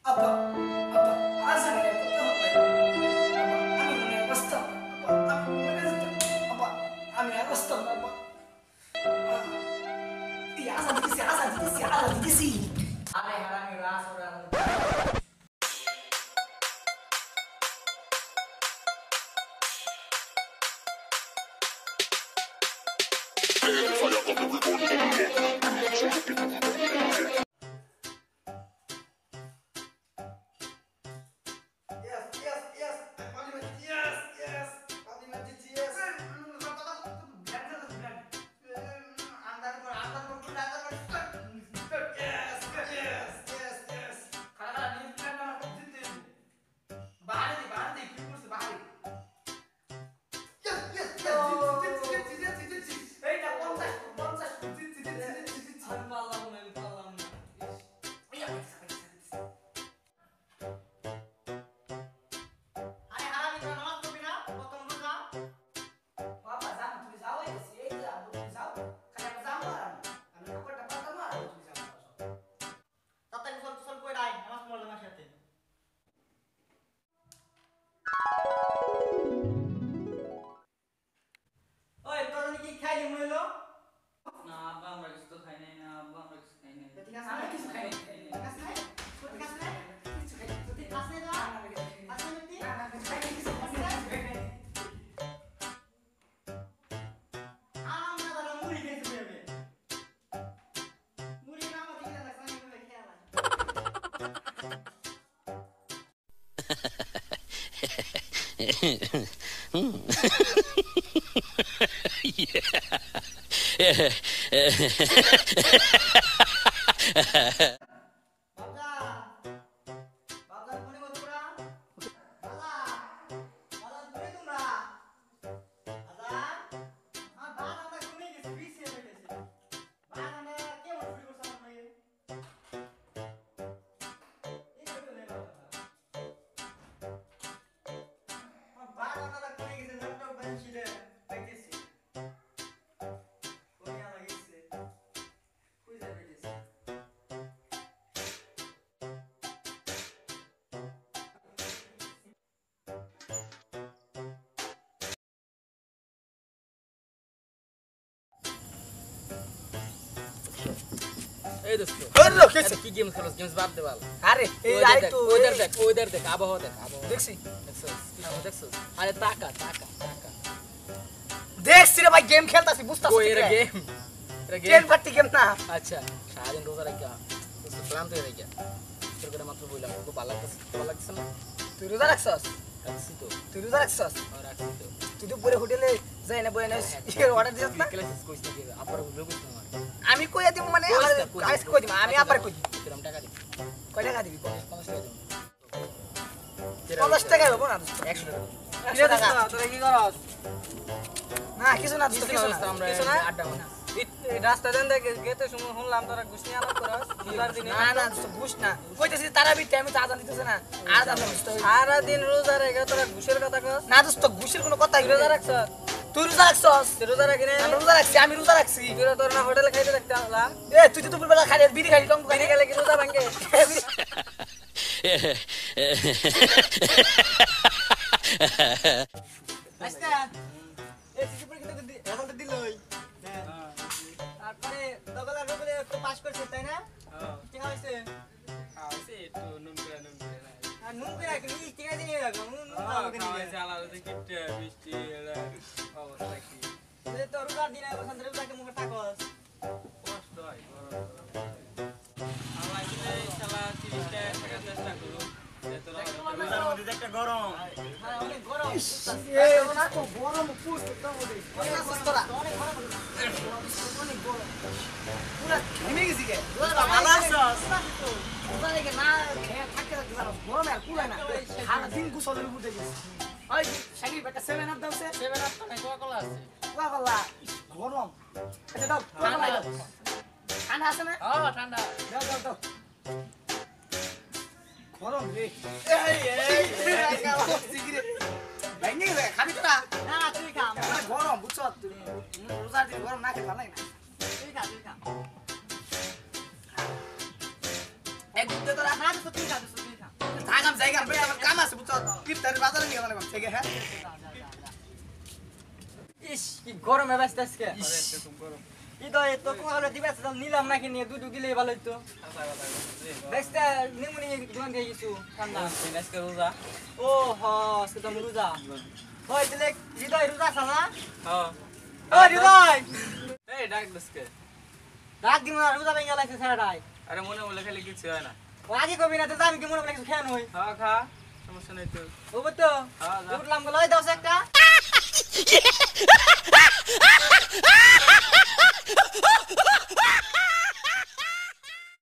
আব্বা আব্বা আজ আমি করতে হবে আব্বা আমি মনে বসতাম আব্বা আমি মনে আব্বা আমি আর বসতাম আব্বা এই আজাদ দিছি আরে হারামি রাস ওরা এই দোস্ত হ্যালো কেসে কি গেম খেলছ গেমস বাদ দে বাল আরে এই আই তো ওদের দেখ আবহাওয়া দেখ দেখছি দেখছস আরে টাকা দেখছি রে ভাই গেম খেলতাছি বুঝতাছিস ওই এর গেম গেম পার্টি গেম না আচ্ছা সারাদিন রোজা রাখা দোস্ত ক্লান্ত হয়ে রাখা তোর করে মাত্র বললাম খুব ভালো লাগছে না তুই রোজা রাখছস রাখছি তো তুই রোজা রাখছস রাখছি তো তুই তো পুরো হোটেলে যাই না বই না অর্ডার দিছস না ক্লাস কইছ না আপার বলবো কইছ না আমি কইয়া দিব মানে আইস কই দিম আমি আপার কই কিরম টাকা দিবি কয় টাকা দিবি 50 50 টাকা দিবি টাকা হবে না 100 টাকা কিরে টাকা তোরা কি করস? না কিছু না কিছু না আমরা কিছু না আড্ডা মানা এই রাস্তা দেন দেখে গেতে শুনলাম তোরা ঘুষ নিয়ে আলাপ করস রোজার দিনে। না না বুঝ না কইতেছি তারা বিতে আমি তো আজান দিতেছে না আর আজান দিতে সারা দিন রোজা রেখে তোরা ঘুষের কথা কস। না দোস্ত ঘুষের কোনো কথা তুই রোজা রাখছ? তুই রোজা রাখছস তুই রোজা রাখি না? আমি রোজা রাখছি আমি রোজা রাখছি তুই তোর না হোটেলে খাইতে দেখতে আসলাম। এ তুই তো দুপুর বেলা খালি বিড়ি খালি টং বিড়ি খেলে কি রোজা ভাঙে? আচ্ছা এই সিসিপুর কিন্তু রেজাল্ট দিলই। তারপরে দগলা একটু পাস করছিস তাই না? ঠিক আছে। আছে একটু নুন করে আর নুন করে রাখি ঠিক আছে নিয়ে রাখো নুন খাওয়াইছে আলাদা কিটে মিষ্টি এলা অবস্থা কি তো রোজার দিনে ওখান থেকে রোজাকে মুখে থাকস। কষ্ট হয় আমার আসলে শালা 30 টাকা টাকা চেষ্টা করো রোজার মধ্যে একটা গরম হ্যাঁ অনেক গরম এ না তো গরম পুষ তো বলে অনেক সস্তরা অনেক গরম অনেক গরম পুরা ঘেমে গেছি কে ভালো আছস? রোজা রেখে না খেয়ে থাকতে থাকতে জানো গরমে আর কুলায় না সারা দিন গোসলের উপর দিয়ে গেছি ওই শাকিব একটা 7 আপ দাও সে 7 আপ তো নাই কোকা আছে বাবা গরম আচ্ছা দাও ঠান্ডা দাও ঠান্ডা আছে না ঠান্ডা দাও দাও দাও গরম রে ভেঙে গেছে খাবি তো না না তুই খা গরম বুঝছো রোজার দিন গরম না খেলে ভালো লাগে না তুই খা এক ঘুরতে তোরা না তুই খা থাকাম জায়গা ভাই আমার কাম আছে বুঝছো ইফতারের বাজারে নিয়ে মানে থেকে হ্যাঁ ইস কি গরমে ব্যস্ত আজকে খুব গরম ই তো এত কোহালে দিবে নিলাম নাকি নিয়ে দুটো গিলে ভালো হইতো ব্যস্ত নিমুনি দোকান থেকে কিছু ঠান্ডা আজকে রোজা ও হ আজকে তো রোজা ওই দিলে হৃদয় রোজা আছে না হ্যাঁ ও হৃদয় এই ডাক দসকে রাত দিন রোজা ভেঙে লাগছে স্যারটাই আরে মনে মনে খালি কিছু হয় না ও আগে কবি না তো আমি কি মনে মনে কিছু খেয়ান হই খাওয়া খা সমস্যা নাই তো ও তো হ্যাঁ যা উঠলাম গো লই দাও একটা